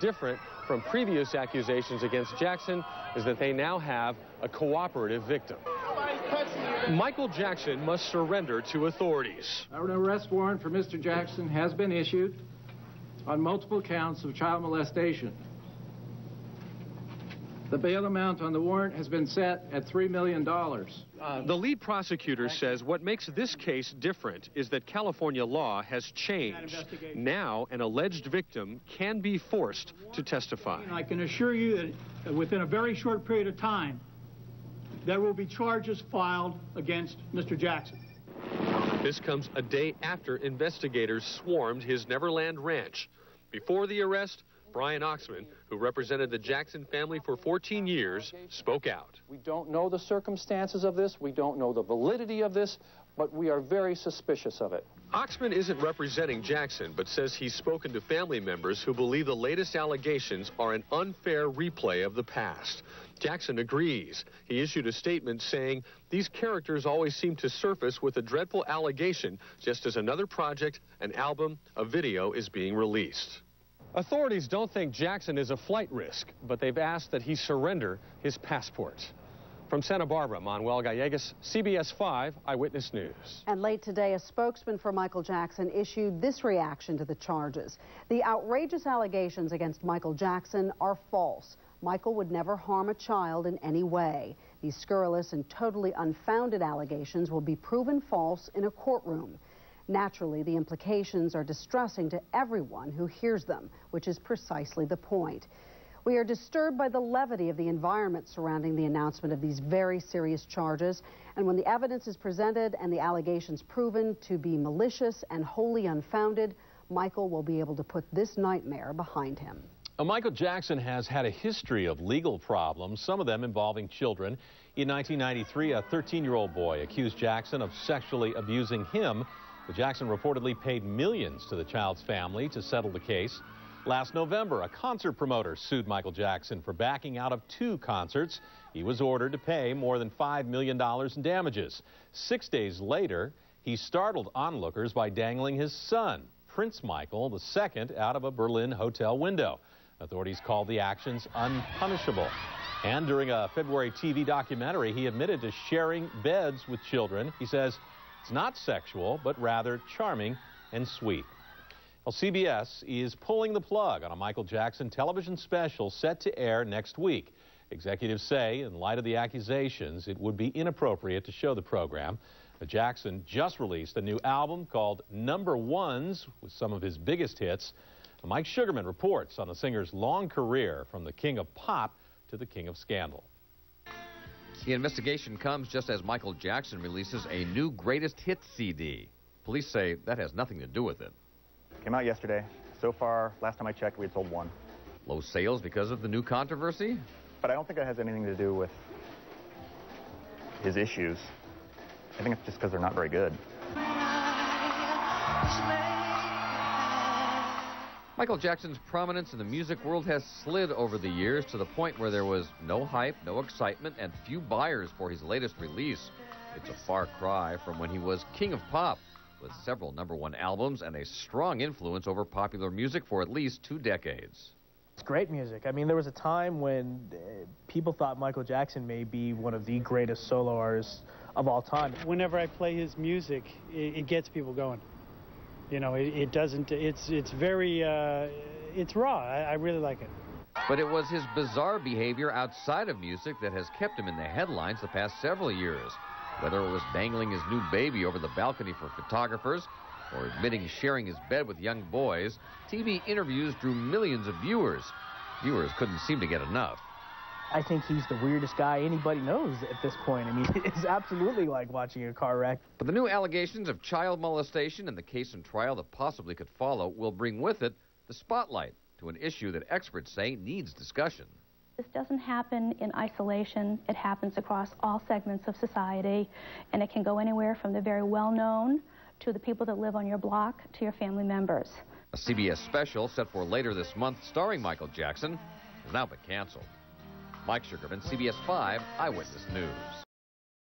different from previous accusations against Jackson is that they now have a cooperative victim. Micael Jackson must surrender to authorities. An arrest warrant for Mr. Jackson has been issued on multiple counts of child molestation. The bail amount on the warrant has been set at $3 million. The lead prosecutor says what makes this case different is that California law has changed. Now, an alleged victim can be forced to testify. I can assure you that within a very short period of time, there will be charges filed against Mr. Jackson. This comes a day after investigators swarmed his Neverland ranch. Before the arrest, Brian Oxman, who represented the Jackson family for 14 years, spoke out. We don't know the circumstances of this. We don't know the validity of this, but we are very suspicious of it. Oxman isn't representing Jackson, but says he's spoken to family members who believe the latest allegations are an unfair replay of the past. Jackson agrees. He issued a statement saying, "These characters always seem to surface with a dreadful allegation, just as another project, an album, a video is being released." Authorities don't think Jackson is a flight risk, but they've asked that he surrender his passport. From Santa Barbara, Manuel Gallegos, CBS 5 Eyewitness News. And late today, a spokesman for Micael Jackson issued this reaction to the charges. The outrageous allegations against Micael Jackson are false. Micael would never harm a child in any way. These scurrilous and totally unfounded allegations will be proven false in a courtroom. Naturally, the implications are distressing to everyone who hears them, which is precisely the point. We are disturbed by the levity of the environment surrounding the announcement of these very serious charges, and when the evidence is presented and the allegations proven to be malicious and wholly unfounded, Micael will be able to put this nightmare behind him. Micael Jackson has had a history of legal problems, some of them involving children. In 1993, a 13-year-old boy accused Jackson of sexually abusing him. The Jackson reportedly paid millions to the child's family to settle the case. Last November, a concert promoter sued Micael Jackson for backing out of 2 concerts. He was ordered to pay more than $5 million in damages. 6 days later, he startled onlookers by dangling his son, Prince Micael II, out of a Berlin hotel window. Authorities called the actions unpunishable. And during a February TV documentary, he admitted to sharing beds with children. He says it's not sexual, but rather charming and sweet. Well, CBS is pulling the plug on a Micael Jackson television special set to air next week. Executives say, in light of the accusations, it would be inappropriate to show the program. Jackson just released a new album called Number Ones with some of his biggest hits. Mike Sugarman reports on the singer's long career from the king of pop to the king of scandal. The investigation comes just as Micael Jackson releases a new greatest hits CD. Police say that has nothing to do with it. Came out yesterday. So far, last time I checked, we had sold 1. Low sales because of the new controversy? But I don't think that has anything to do with his issues. I think it's just because they're not very good. Micael Jackson's prominence in the music world has slid over the years to the point where there was no hype, no excitement, and few buyers for his latest release. It's a far cry from when he was king of pop, with several #1 albums and a strong influence over popular music for at least 2 decades. It's great music. I mean, there was a time when people thought Micael Jackson may be one of the greatest solo artists of all time. Whenever I play his music, it gets people going. You know, it doesn't, it's very, it's raw. I really like it. But it was his bizarre behavior outside of music that has kept him in the headlines the past several years. Whether it was dangling his new baby over the balcony for photographers or admitting sharing his bed with young boys, TV interviews drew millions of viewers. Viewers couldn't seem to get enough. I think he's the weirdest guy anybody knows at this point. I mean, it's absolutely like watching a car wreck. But the new allegations of child molestation and the case and trial that possibly could follow will bring with it the spotlight to an issue that experts say needs discussion. This doesn't happen in isolation. It happens across all segments of society, and it can go anywhere from the very well-known to the people that live on your block to your family members. A CBS special set for later this month starring Micael Jackson has now been canceled. Mike Sugarman, CBS 5 Eyewitness News.